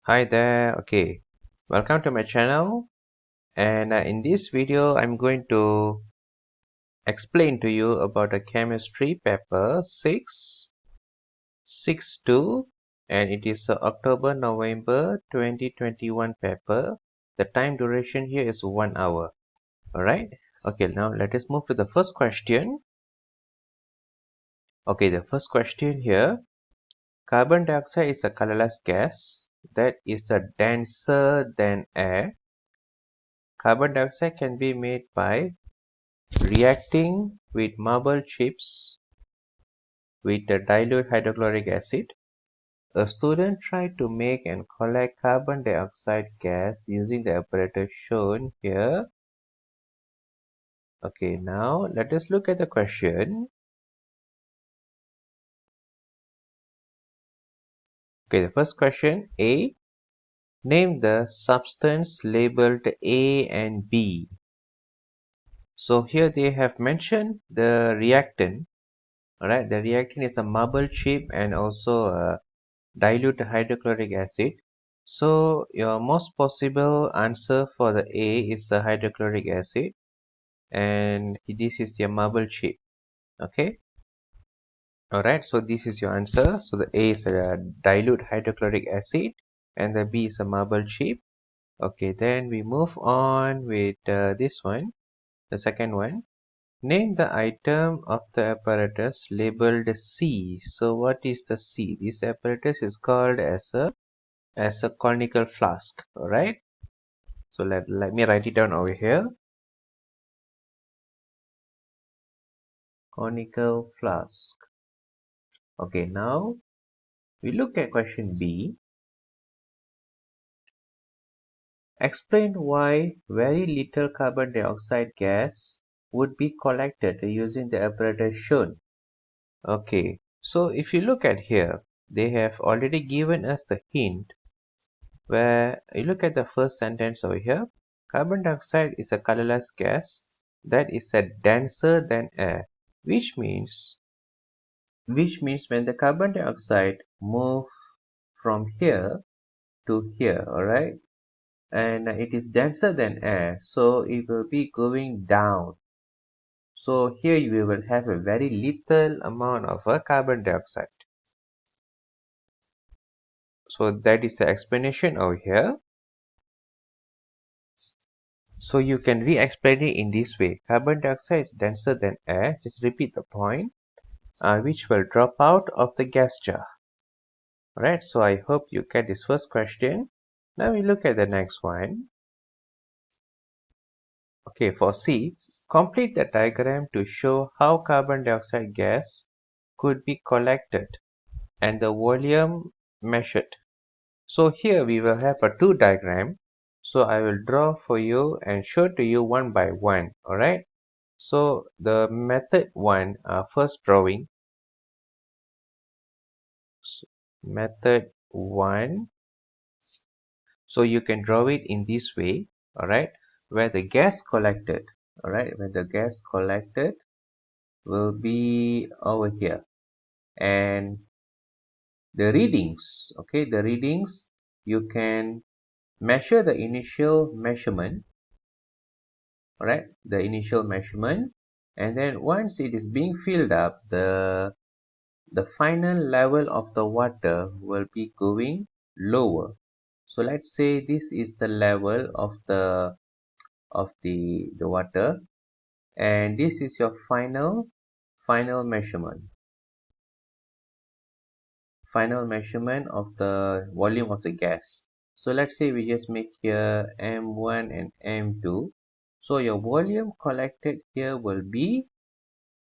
Hi there. Okay, welcome to my channel, and in this video I'm going to explain to you about a chemistry paper 662, and it is October-November 2021 paper. The time duration here is 1 hour. Alright, okay, now let us move to the first question. Okay, the first question here: carbon dioxide is a colorless gas that is denser than air. Carbon dioxide can be made by reacting with marble chips with the dilute hydrochloric acid. A student tried to make and collect carbon dioxide gas using the apparatus shown here. Okay, now let us look at the question. Okay, the first question, A. Name the substance labeled A and B. So here they have mentioned the reactant. Alright, the reactant is a marble chip and also a dilute hydrochloric acid. So your most possible answer for the A is the hydrochloric acid, and this is your marble chip. Okay, alright, so this is your answer. So the A is a dilute hydrochloric acid and the B is a marble chip. Okay, then we move on with this one, the second one. Name the item of the apparatus labeled C. So what is the C? This apparatus is called as a conical flask. Alright, so let me write it down over here. Conical flask. Okay, now we look at question B. Explain why very little carbon dioxide gas would be collected using the apparatus shown. Okay, so if you look at here, they have already given us the hint where you look at the first sentence over here. Carbon dioxide is a colorless gas that is denser than air, which means when the carbon dioxide move from here to here, alright, and it is denser than air, so it will be going down. So here we will have a very little amount of carbon dioxide. So that is the explanation over here. So you can re-explain it in this way. Carbon dioxide is denser than air. Just repeat the point, which will drop out of the gas jar. Alright, so I hope you get this first question. Now we look at the next one. Okay, for C, complete the diagram to show how carbon dioxide gas could be collected and the volume measured. So here we will have a two diagram. So I will draw for you and show to you one by one. Alright. So the method one, first drawing. Method one. So you can draw it in this way. Alright. Where the gas collected. Alright. Where the gas collected will be over here. And the readings. Okay. The readings, you can measure the initial measurement. Alright, the initial measurement, and then once it is being filled up, the final level of the water will be going lower. So let's say this is the level of the water, and this is your final measurement. Final measurement of the volume of the gas. So let's say we just make here M1 and M2. So your volume collected here will be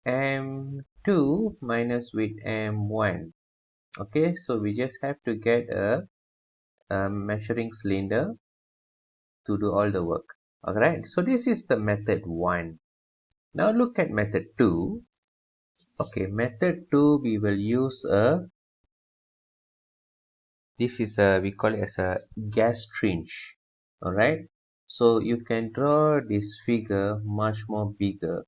M2 minus with M1. Okay, so we just have to get a measuring cylinder to do all the work. Alright, so this is the method 1. Now look at method 2. Okay, method 2, we will use we call it as a gas trench. Alright, so you can draw this figure much more bigger.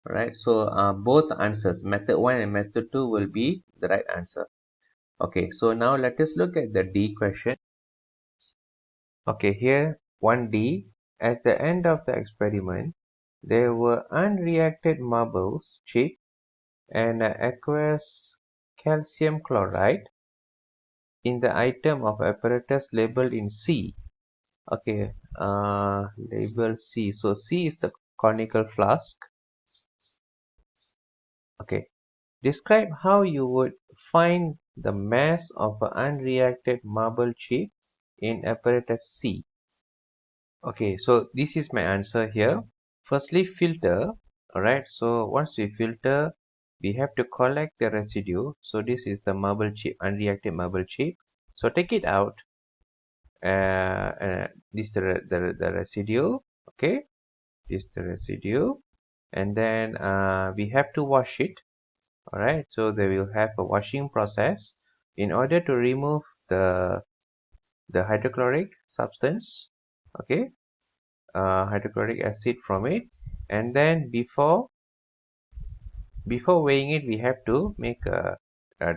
Alright, so both answers, method 1 and method 2, will be the right answer. Okay, so now let us look at the D question. Okay, here 1D. At the end of the experiment, there were unreacted marbles, chip, and aqueous calcium chloride in the item of apparatus labeled in C. Okay, label C. So C is the conical flask. Okay, describe how you would find the mass of an unreacted marble chip in apparatus C. Okay, so this is my answer here. Firstly, filter. Alright, so once we filter, we have to collect the residue. So this is the marble chip, unreacted marble chip. So take it out. This is the residue. Okay, this is the residue, and then we have to wash it. Alright, so they will have a washing process in order to remove the hydrochloric substance. Okay, hydrochloric acid from it, and then before weighing it, we have to make a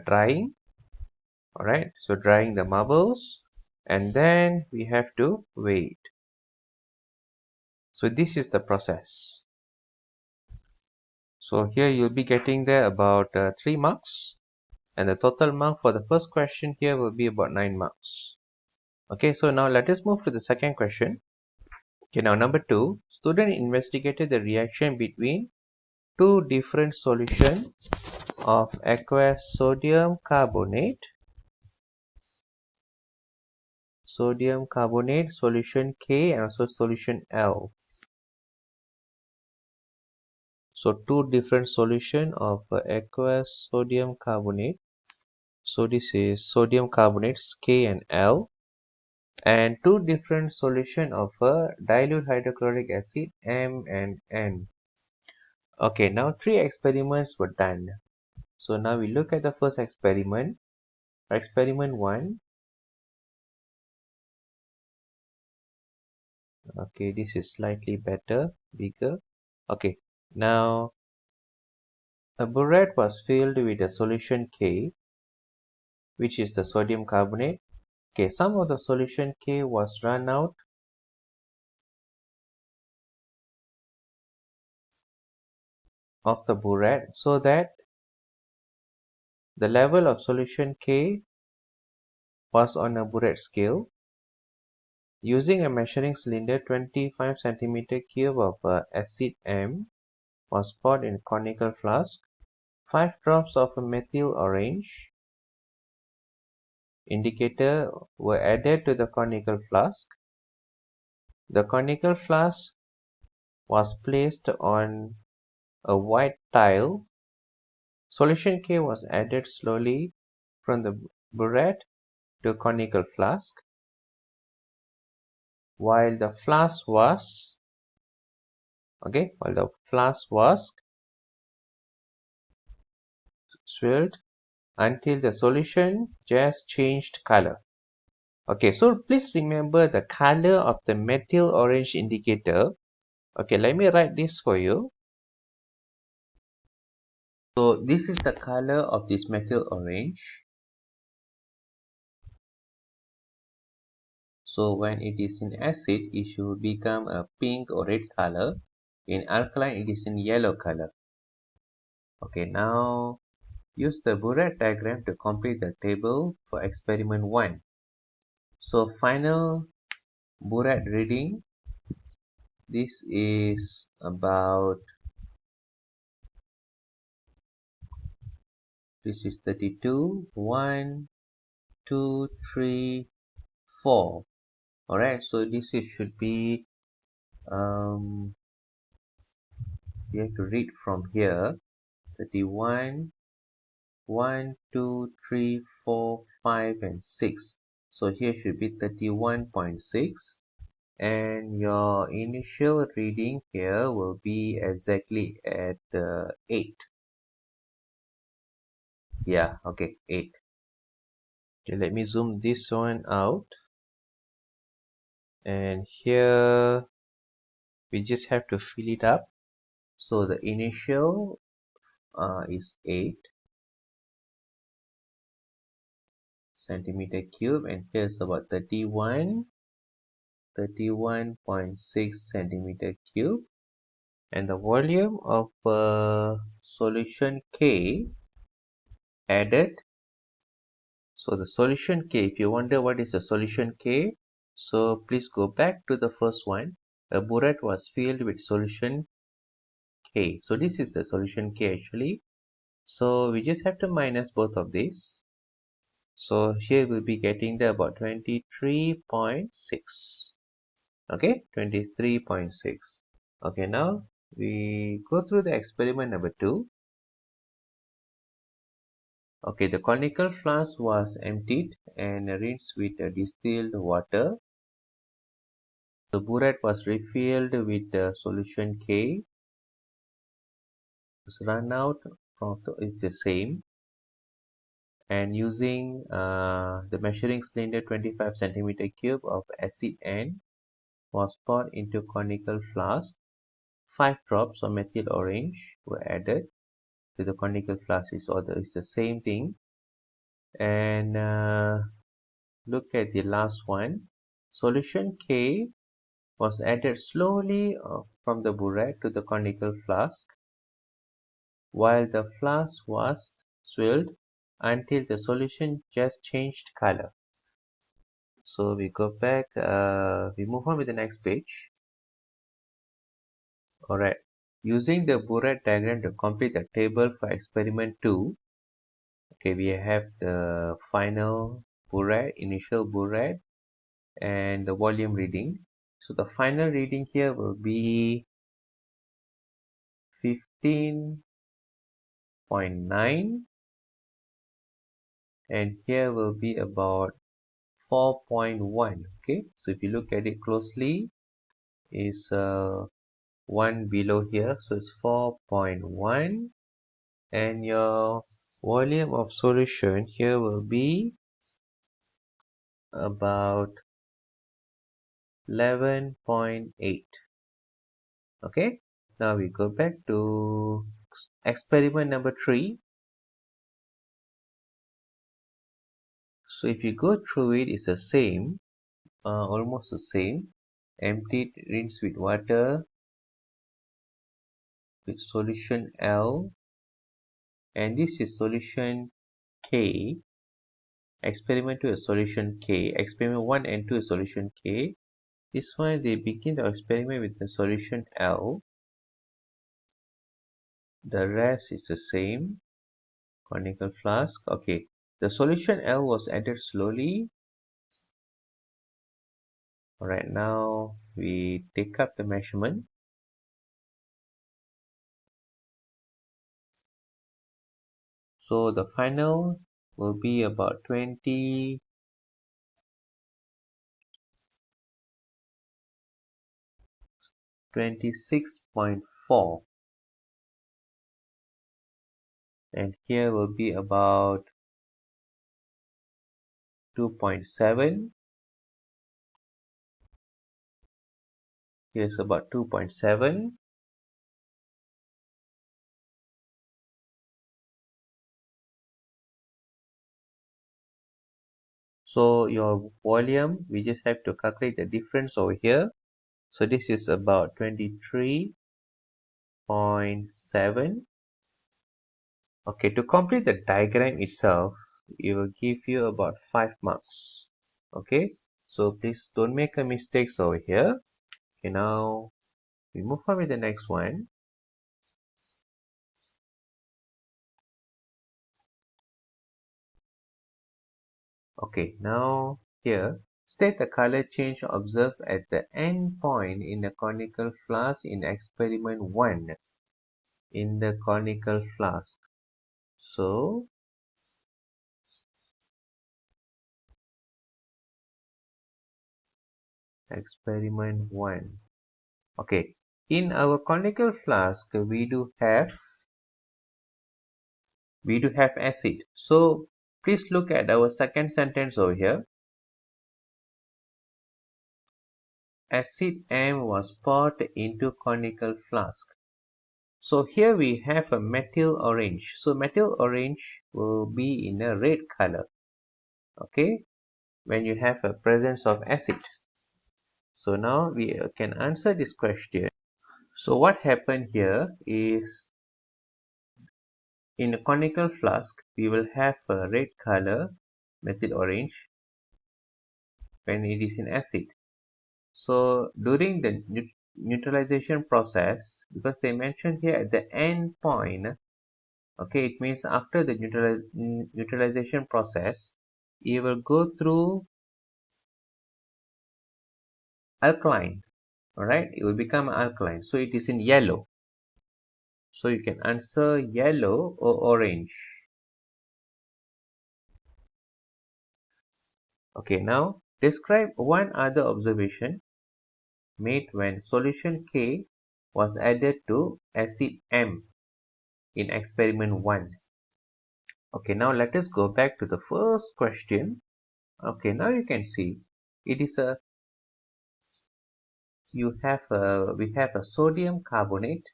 drying. All right, so drying the marbles, and then we have to weigh it. So this is the process. So here you'll be getting there about 3 marks, and the total mark for the first question here will be about 9 marks. Okay, so now let us move to the second question. Okay, now number 2, student investigated the reaction between two different solutions of aqueous sodium carbonate solution K and also solution L. So two different solution of aqueous sodium carbonate. So this is sodium carbonates K and L, and two different solution of dilute hydrochloric acid M and N. Okay, now 3 experiments were done. So now we look at the first experiment. Experiment 1. Okay, this is slightly better, bigger. Okay, now a burette was filled with a solution K, which is the sodium carbonate. Okay, some of the solution K was run out of the burette so that the level of solution K was on a burette scale. Using a measuring cylinder, 25 cm cube of acid M was poured in a conical flask. 5 drops of a methyl orange indicator were added to the conical flask. The conical flask was placed on a white tile. Solution K was added slowly from the burette to conical flask, while the flask was swirled until the solution just changed color. Okay, so please remember the color of the methyl orange indicator. Okay, let me write this for you. So this is the color of this methyl orange. So when it is in acid, it should become a pink or red color. In alkaline, it is in yellow color. Okay, now use the Buret diagram to complete the table for experiment 1. So final Buret reading, this is about, this is 32, 1, 2, 3, 4. Alright, so this is, should be, you have to read from here, 31, 1, 2, 3, 4, 5, and 6. So here should be 31.6, and your initial reading here will be exactly at 8. Yeah, okay, 8. Okay, let me zoom this one out, and here we just have to fill it up. So the initial is 8, centimeter cube, and here's about 31.6 centimeter cube. And the volume of solution K added. So the solution K, if you wonder what is the solution K, so please go back to the first one. A burette was filled with solution K. So this is the solution K actually. So we just have to minus both of these. So here we'll be getting the about 23.6. Okay, 23.6. Okay, now we go through the experiment number 2. Okay, the conical flask was emptied and rinsed with distilled water. The burette was refilled with the solution K. It's run out from it's the same. And using the measuring cylinder 25 centimeter cube of acid N was poured into conical flask. 5 drops of methyl orange were added to the conical flask. It's the same thing. And look at the last one. Solution K was added slowly from the burette to the conical flask, while the flask was swirled until the solution just changed color. So we go back, we move on with the next page. Alright, using the Buret diagram to complete the table for experiment 2. Okay, we have the final Buret, initial Buret, and the volume reading. So the final reading here will be 15.9, and here will be about 4.1. Okay, so if you look at it closely, is one below here, so it's 4.1, and your volume of solution here will be about 11.8. Okay, now we go back to experiment number 3. So if you go through it, it's the same, almost the same. Emptied, rinse with water with solution L, and this is solution K. Experiment 2 is solution K. Experiment 1 and 2 is solution K. This one they begin the experiment with the solution L. The rest is the same. Conical flask. Okay. The solution L was added slowly. Alright, now we take up the measurement. So the final will be about 26.4, and here will be about 2.7. Here's about 2.7. So your volume, we just have to calculate the difference over here. So this is about 23.7. Okay, to complete the diagram itself, it will give you about 5 marks. Okay, so please don't make a mistake over here. Okay, now we move on with the next one. Okay, now here, state the color change observed at the end point in the conical flask in experiment 1 in the conical flask. So, experiment 1. Okay, in our conical flask, we do have acid. So, please look at our second sentence over here. Acid M was poured into conical flask. So here we have a methyl orange. So methyl orange will be in a red color. okay, when you have a presence of acid. So now we can answer this question. So what happened here is, in a conical flask, we will have a red color, methyl orange, when it is in acid. So during the neutralization process, because they mentioned here at the end point, okay, it means after the neutralization process, it will go through alkaline, alright, it will become alkaline. So it is in yellow. So you can answer yellow or orange. Okay, now describe one other observation made when solution K was added to acid M in experiment 1. Okay, now let us go back to the first question. Okay, now you can see it is a we have a sodium carbonate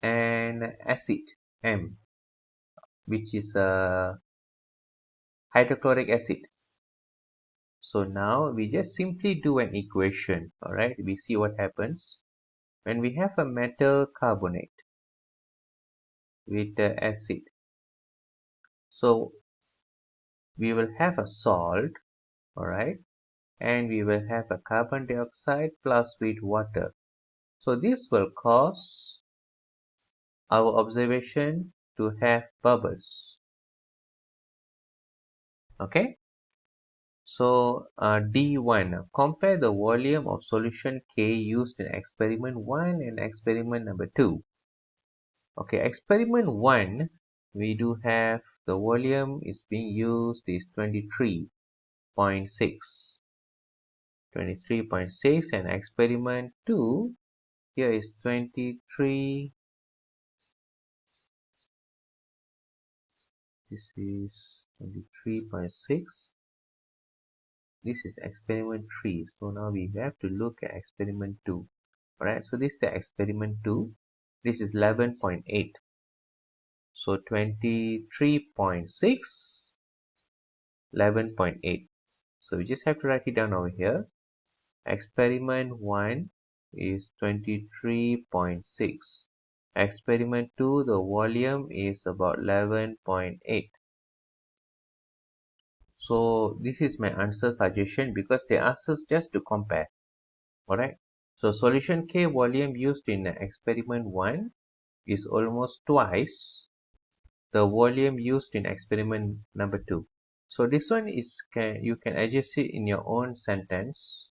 and acid M, which is a hydrochloric acid. So now we just simply do an equation. All right, we see what happens when we have a metal carbonate with the acid. So we will have a salt, all right, and we will have a carbon dioxide plus with water. So this will cause our observation to have bubbles. Okay, so D1, compare the volume of solution K used in experiment 1 and experiment number 2. Okay, experiment 1, we do have the volume is being used is 23.6. 23.6, and experiment 2 here is 23. This is 23.6. This is experiment 3. So now we have to look at experiment 2. Alright, so this is the experiment 2. This is 11.8. So 23.6, 11.8. So we just have to write it down over here. Experiment 1 is 23.6. Experiment 2, the volume is about 11.8. So this is my answer suggestion because they asked us just to compare. Alright. So solution K volume used in experiment 1 is almost twice the volume used in experiment number 2. So this one is you can adjust it in your own sentence.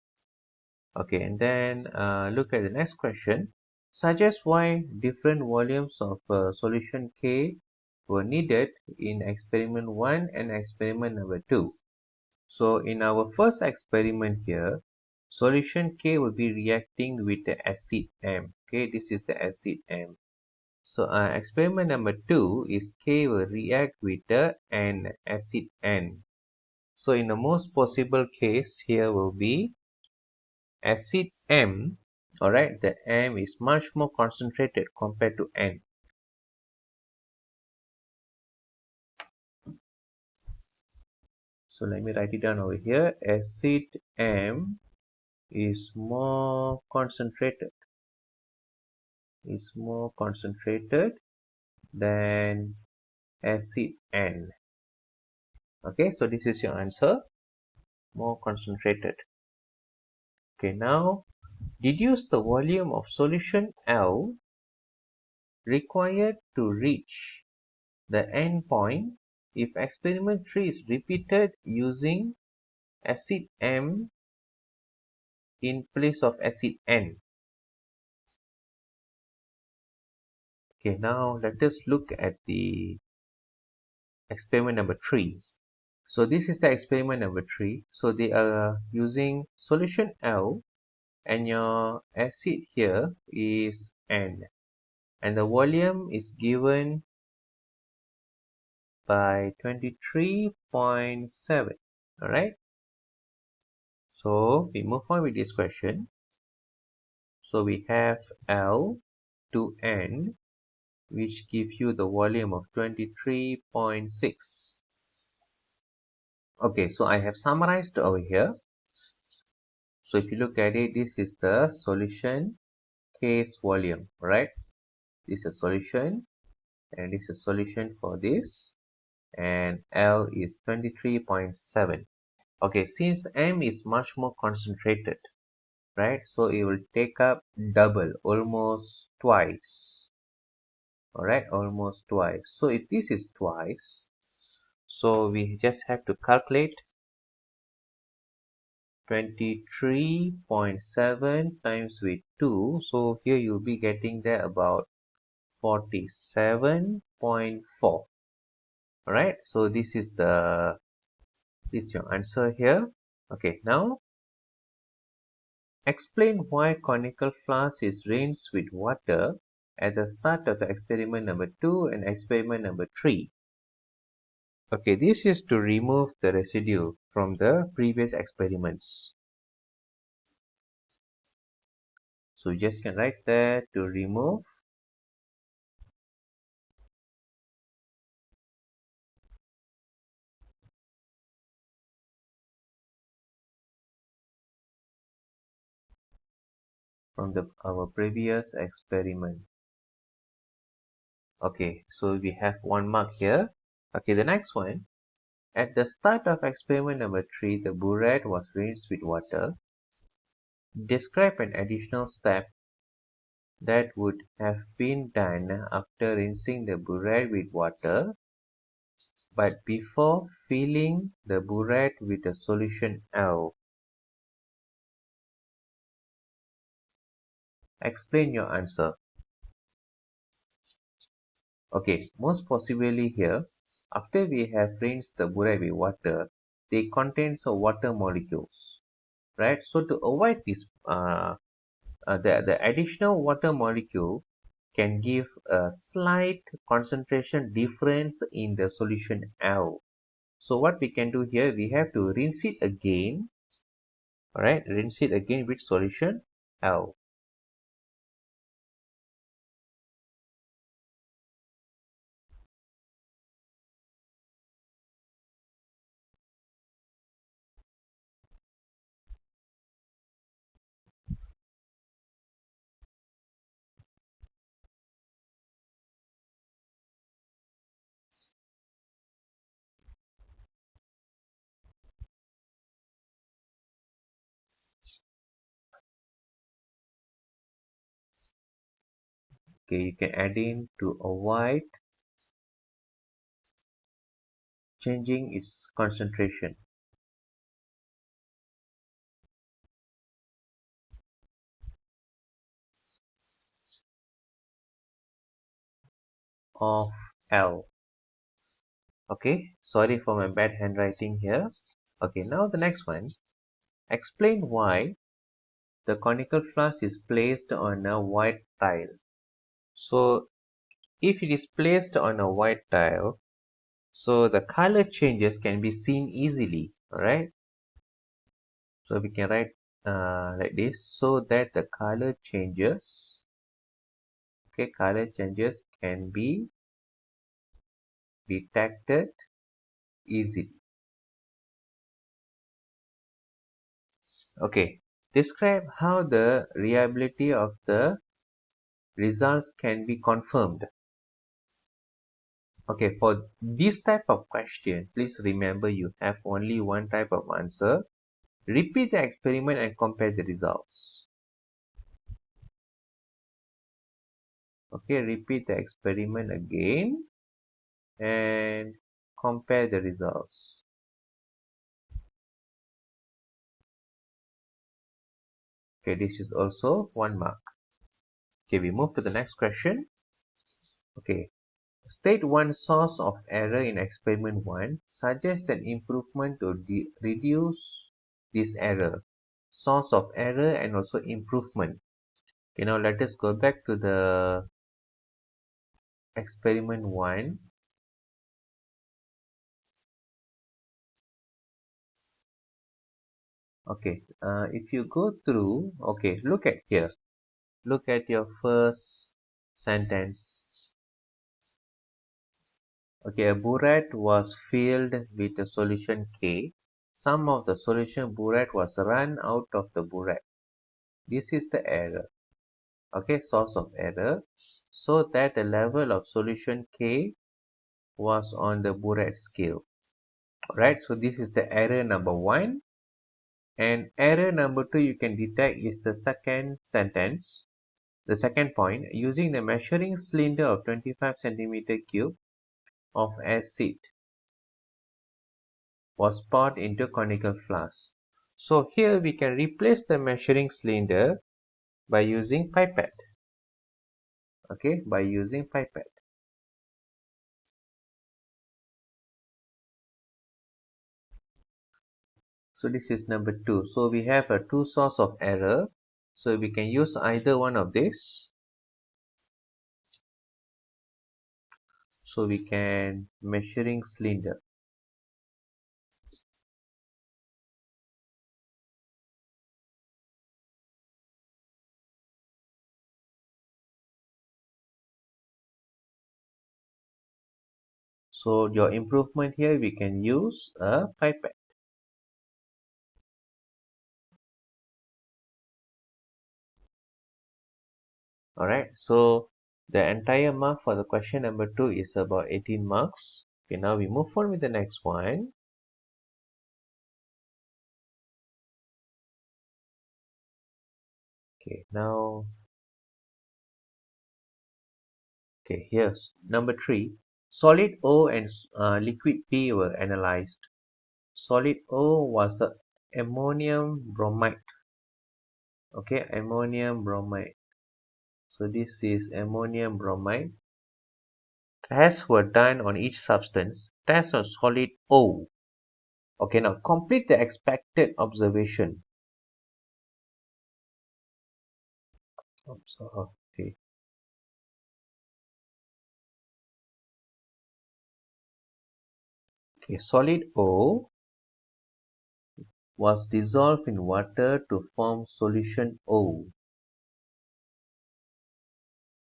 Okay, and then look at the next question. Suggest why different volumes of solution K were needed in experiment 1 and experiment number 2. So in our first experiment here, solution K will be reacting with the acid M. Okay, this is the acid M. So experiment number 2 is K will react with the N, acid N. So in the most possible case here will be acid M. Alright, the M is much more concentrated compared to N. So let me write it down over here. Acid M is more concentrated. Than acid N. Okay, so this is your answer. More concentrated. Okay, now deduce the volume of solution L required to reach the end point if experiment 3 is repeated using acid M in place of acid N. Okay, now let us look at the experiment number 3. So this is the experiment number 3. So they are using solution L and your acid here is N. And the volume is given by 23.7. Alright. So we move on with this question. So we have L to N, which gives you the volume of 23.6. Okay, so I have summarized over here. So if you look at it, this is the solution case volume, right? This is a solution and this is a solution for this, and L is 23.7. Okay, since M is much more concentrated, right? So it will take up double, almost twice. Alright, almost twice. So if this is twice, so we just have to calculate 23.7 times with 2. So here you'll be getting there about 47.4. Alright, so this is your answer here. Okay, now explain why conical flask is rinsed with water at the start of the experiment number 2 and experiment number 3. Okay, this is to remove the residue from the previous experiments. So you just can write there to remove from our previous experiment. Okay, so we have 1 mark here. Okay, the next one. At the start of experiment number 3, the burette was rinsed with water. Describe an additional step that would have been done after rinsing the burette with water, but before filling the burette with the solution L. Explain your answer. Okay, most possibly here, after we have rinsed the burette with water, they contain some water molecules, right? So to avoid this, the additional water molecule can give a slight concentration difference in the solution L. So what we can do here, we have to rinse it again, alright, rinse it again with solution L. Okay, you can add in to avoid changing its concentration of L. Okay, sorry for my bad handwriting here. Okay, now the next one. Explain why the conical flask is placed on a white tile. So if it is placed on a white tile, so the color changes can be seen easily, alright? So we can write like this, so that the color changes, okay, color changes can be detected easily. Okay, describe how the reliability of the results can be confirmed. Okay, for this type of question, please remember you have only one type of answer. Repeat the experiment and compare the results. Okay, repeat the experiment again and compare the results. Okay, this is also 1 mark. Okay, we move to the next question. Okay, state one source of error in experiment 1. Suggest an improvement to reduce this error. Source of error and also improvement. Okay, now let us go back to the experiment 1. Okay, if you go through, okay, look at here. Look at your first sentence. Okay, a burette was filled with a solution K. Some of the solution burette was run out of the burette. This is the error. Okay, source of error. So that the level of solution K was on the burette scale. Right, so this is the error number 1. And error number 2 you can detect is the second sentence. The second point, using the measuring cylinder of 25 centimeter cube of acid was poured into conical flask. So here we can replace the measuring cylinder by using pipette. Okay, by using pipette. So this is number 2. So we have a 2 source of error. So we can use either one of this. So we can measuring cylinder. So your improvement here we can use a pipette. Alright, so the entire mark for the question number 2 is about 18 marks. Okay, now we move on with the next one. Okay, now, okay, here's number 3. Solid O and liquid P were analyzed. Solid O was ammonium bromide. Okay, ammonium bromide. So this is ammonium bromide. Tests were done on each substance. Tests on solid O. Okay, now complete the expected observation. Okay. Okay, solid O was dissolved in water to form solution O.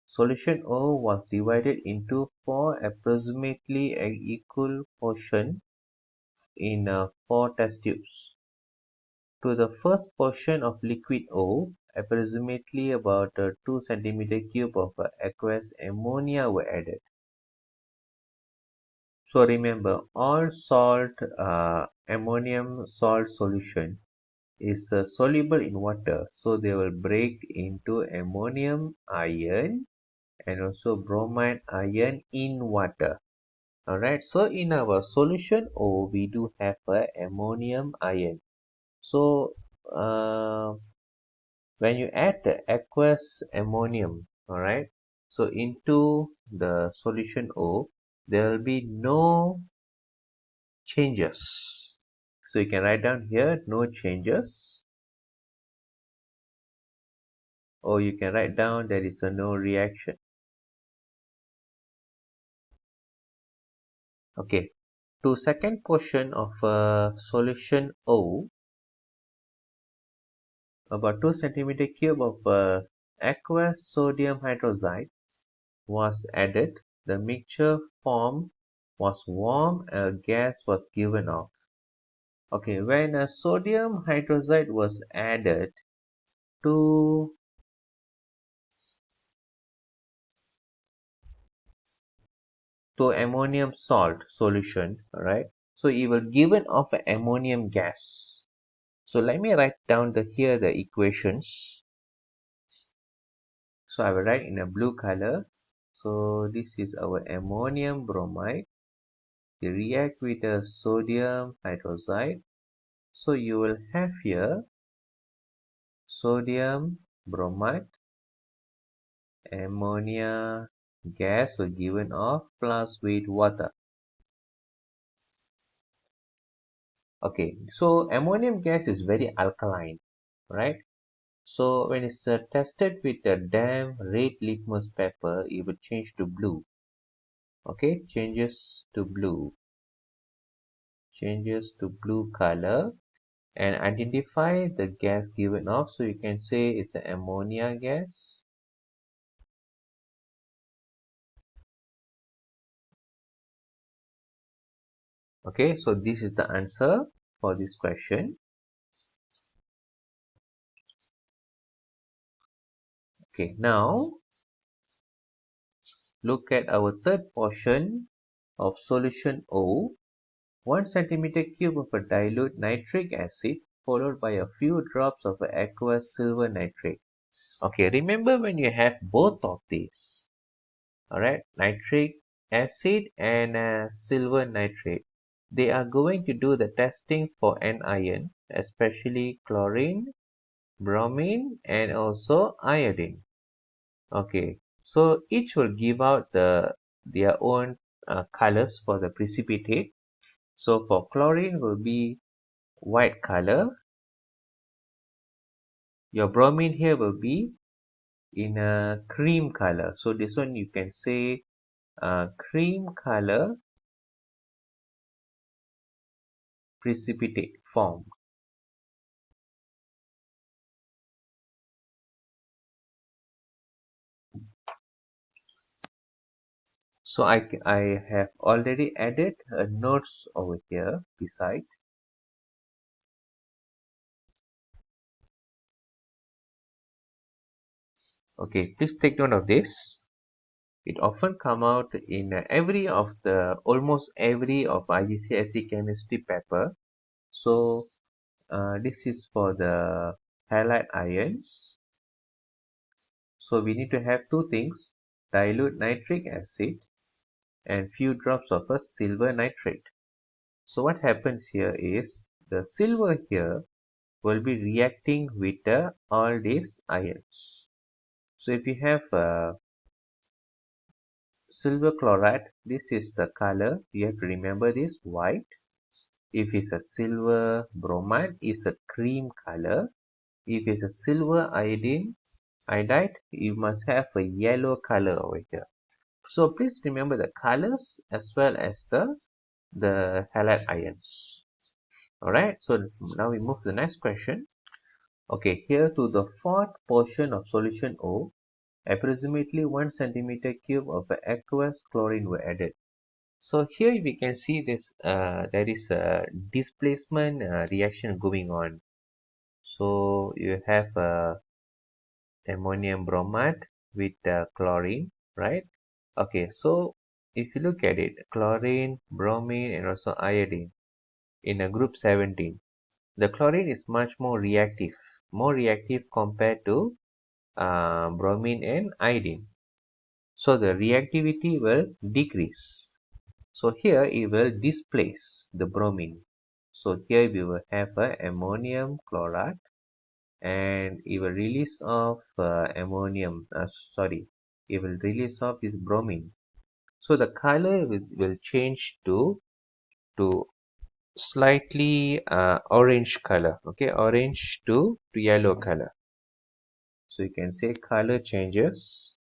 Solution O was divided into 4 approximately equal portions in 4 test tubes. To the first portion of liquid O, approximately about 2 cm³ of aqueous ammonia were added. So remember, all salt, ammonium salt solution is soluble in water, so they will break into ammonium ion and also bromide ion in water. Alright, so in our solution O, we do have a ammonium ion. So when you add the aqueous ammonium, alright, so into the solution O, there will be no changes. So you can write down here no changes, or you can write down there is a no reaction. Okay, to second portion of solution O, about 2 cm³ of aqueous sodium hydroxide was added. The mixture form was warm, a gas was given off. Okay, when a sodium hydroxide was added to ammonium salt solution, alright, so it will given off an ammonium gas. So let me write down here the equations. So I will write in a blue color. So this is our ammonium bromide. They react with a sodium hydroxide. So you will have here sodium bromide, ammonia gas were given off plus with water. Okay, so ammonium gas is very alkaline, right? So when it's tested with a damp red litmus paper, it will change to blue. Okay, changes to blue color, and identify the gas given off. So you can say it's an ammonia gas. Okay, so this is the answer for this question. Okay, now look at our third portion of solution O. 1 centimeter cube of a dilute nitric acid followed by a few drops of aqueous silver nitrate. Okay, remember when you have both of these, alright, nitric acid and silver nitrate, they are going to do the testing for an ion, especially chlorine, bromine, and also iodine. Okay, so each will give out their own colors for the precipitate. So for chlorine will be white color. Your bromine here will be in a cream color. So this one you can say cream color precipitate form. So I have already added notes over here beside. Okay, please take note of this. It often come out in almost every of IGCSE chemistry paper. So this is for the halide ions. So we need to have two things, dilute nitric acid and few drops of a silver nitrate. So what happens here is the silver here will be reacting with all these ions. So if you have silver chloride, this is the color. You have to remember this, white. If it's a silver bromide, it's a cream color. If it's a silver iodide, you must have a yellow color over here. So please remember the colors as well as the halide ions. Alright, so now we move to the next question. Okay, here to the fourth portion of solution O, approximately 1 centimeter cube of aqueous chlorine were added. So here we can see this, there is a displacement reaction going on. So you have ammonium bromide with chlorine, right? Okay, so if you look at it, chlorine, bromine, and also iodine in a group 17, the chlorine is much more reactive compared to bromine and iodine. So the reactivity will decrease. So here it will displace the bromine. So here we will have a ammonium chloride and it will release off it will release off this bromine. So the color will change to slightly orange color, okay, orange to yellow color. So you can say color changes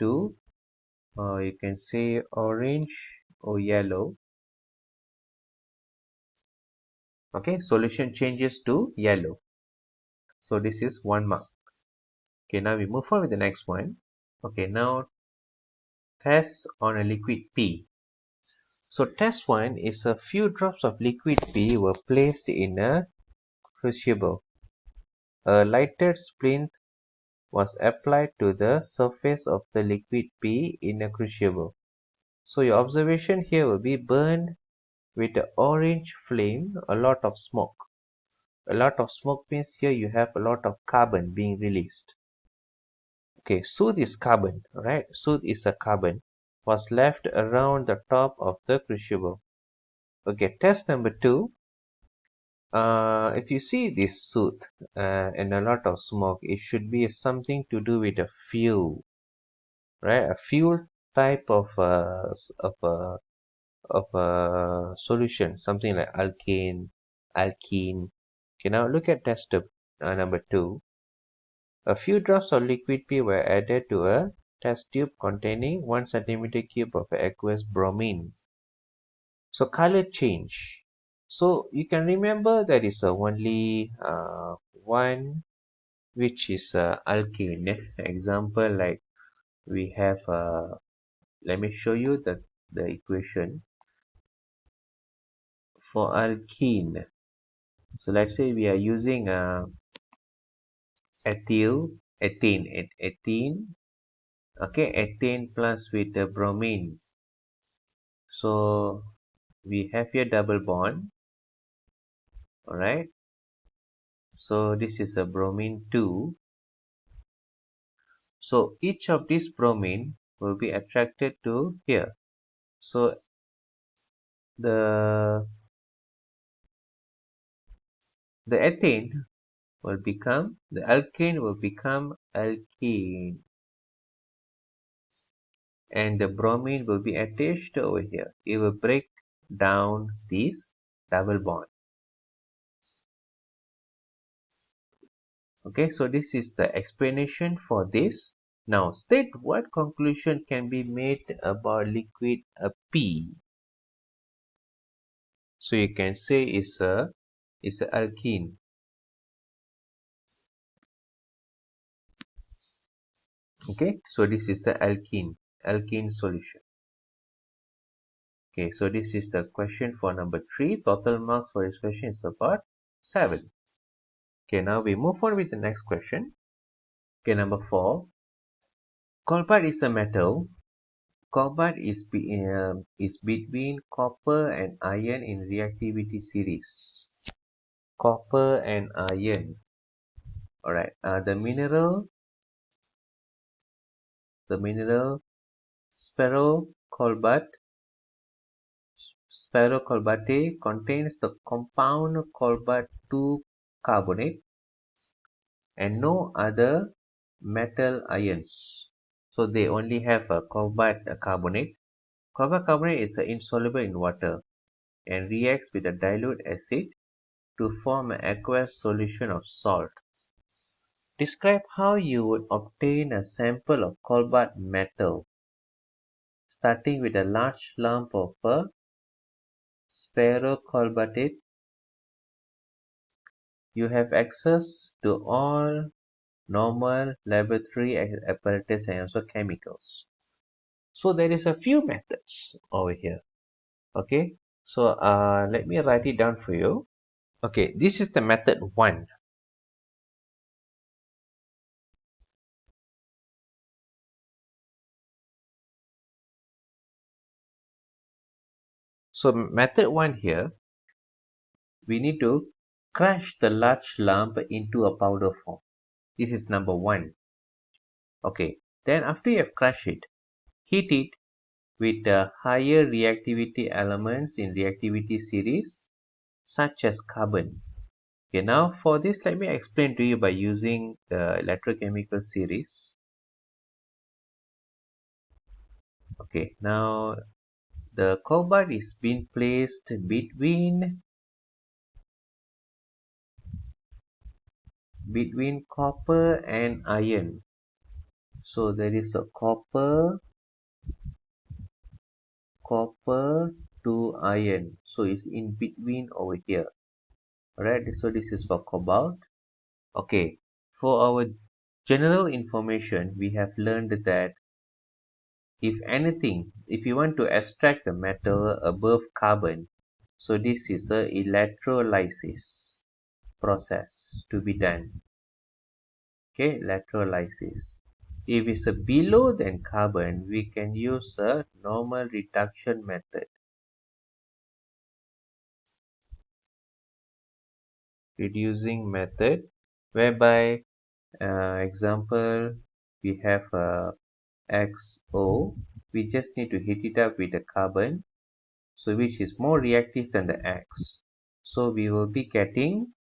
to you can say orange or yellow. Okay, solution changes to yellow. So this is 1 mark. Okay, now we move on with the next one. Okay, now test on a liquid P. So test 1 is a few drops of liquid P were placed in a crucible. A lighted splint was applied to the surface of the liquid P in a crucible. So your observation here will be burned with the orange flame, a lot of smoke. A lot of smoke means here you have a lot of carbon being released. Okay, soot is carbon, right? Soot is a carbon was left around the top of the crucible. Okay, test number 2. If you see this soot and a lot of smoke, it should be something to do with a fuel, right? A fuel type of a solution, something like alkane, alkene. Okay, now look at test number 2. A few drops of liquid P were added to a test tube containing 1 centimeter cube of aqueous bromine. So color change. So you can remember there is only one which is alkene. Example, like we have let me show you the equation for alkene. So let's say we are using ethene. Okay, ethane plus with the bromine. So we have here double bond. All right. So this is a bromine 2. So each of these bromine will be attracted to here. So the ethane will become, the alkane will become alkene, and the bromine will be attached over here. It will break down this double bond. Okay, so this is the explanation for this. Now state what conclusion can be made about liquid P. So you can say it's a alkene. Okay, so this is the alkene solution. Okay, so this is the question for number 3. Total marks for this question is about 7. Okay, now we move on with the next question. Okay, number 4. Cobalt is a metal. Cobalt is between copper and iron in reactivity series. Copper and iron. Alright, the mineral sphero-cobalt contains the compound cobalt 2 carbonate and no other metal ions. So they only have a cobalt carbonate. Cobalt carbonate is insoluble in water and reacts with a dilute acid to form an aqueous solution of salt. Describe how you would obtain a sample of cobalt metal, starting with a large lump of a sphero-cobaltate. You have access to all normal laboratory apparatus and also chemicals. So there is a few methods over here. Okay, so let me write it down for you. Okay, this is the method 1. So method 1 here, we need to crush the large lump into a powder form. This is number 1. Okay, then after you have crushed it, heat it with higher reactivity elements in reactivity series such as carbon. Okay, now for this, let me explain to you by using the electrochemical series. Okay, now the cobalt is being placed between copper and iron. So there is a copper to iron. So it's in between over here. Alright, so this is for cobalt. Okay, for our general information, we have learned that if anything, if you want to extract the metal above carbon, so this is a electrolysis process to be done. Okay, electrolysis. If it's a below than carbon, we can use a normal reduction method. Reducing method, whereby example we have XO, we just need to heat it up with the carbon, so which is more reactive than the X. So we will be getting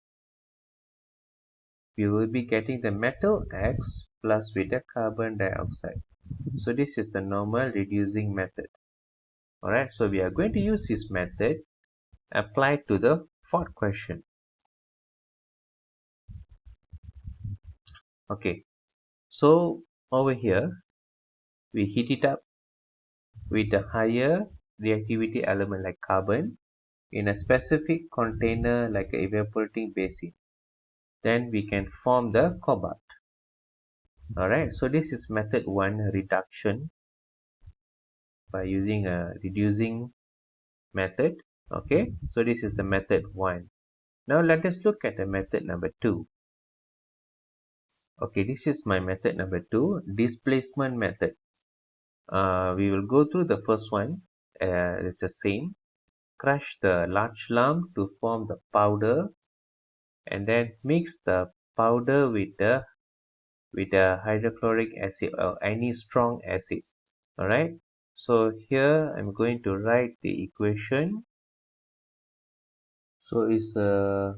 the metal X plus with the carbon dioxide. So this is the normal reducing method. Alright, so we are going to use this method applied to the fourth question. Okay, so over here we heat it up with a higher reactivity element like carbon in a specific container like an evaporating basin. then we can form the cobalt. Alright, so this is method 1, reduction by using a reducing method. Okay, so this is the method 1. Now let us look at the method number 2. Okay, this is my method number 2, displacement method. We will go through the first one. It's the same. Crush the large lump to form the powder, and then mix the powder with the hydrochloric acid or any strong acid. Alright, so here I'm going to write the equation. So it's a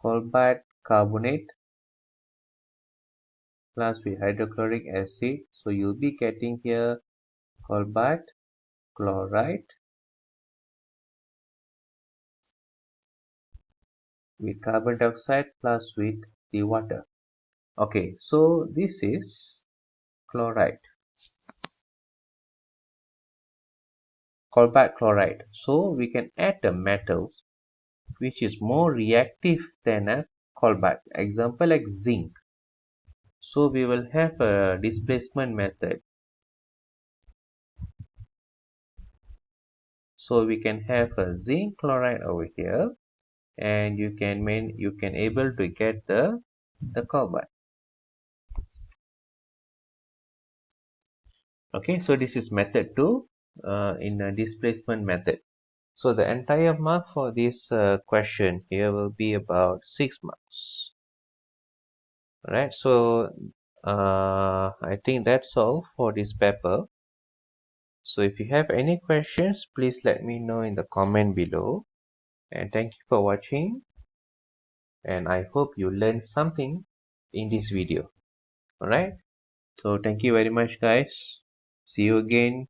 cobalt carbonate plus with hydrochloric acid. So you'll be getting here cobalt chloride with carbon dioxide plus with the water. Okay, so this is chloride, cobalt chloride. So we can add the metals which is more reactive than a cobalt. Example like zinc. So we will have a displacement method. So we can have a zinc chloride over here, and you can able to get the cobalt. Okay, so this is method 2 in a displacement method. So the entire mark for this question here will be about 6 marks. Alright, so I think that's all for this paper. So if you have any questions, please let me know in the comment below. And thank you for watching. And I hope you learned something in this video. Alright, so thank you very much guys. See you again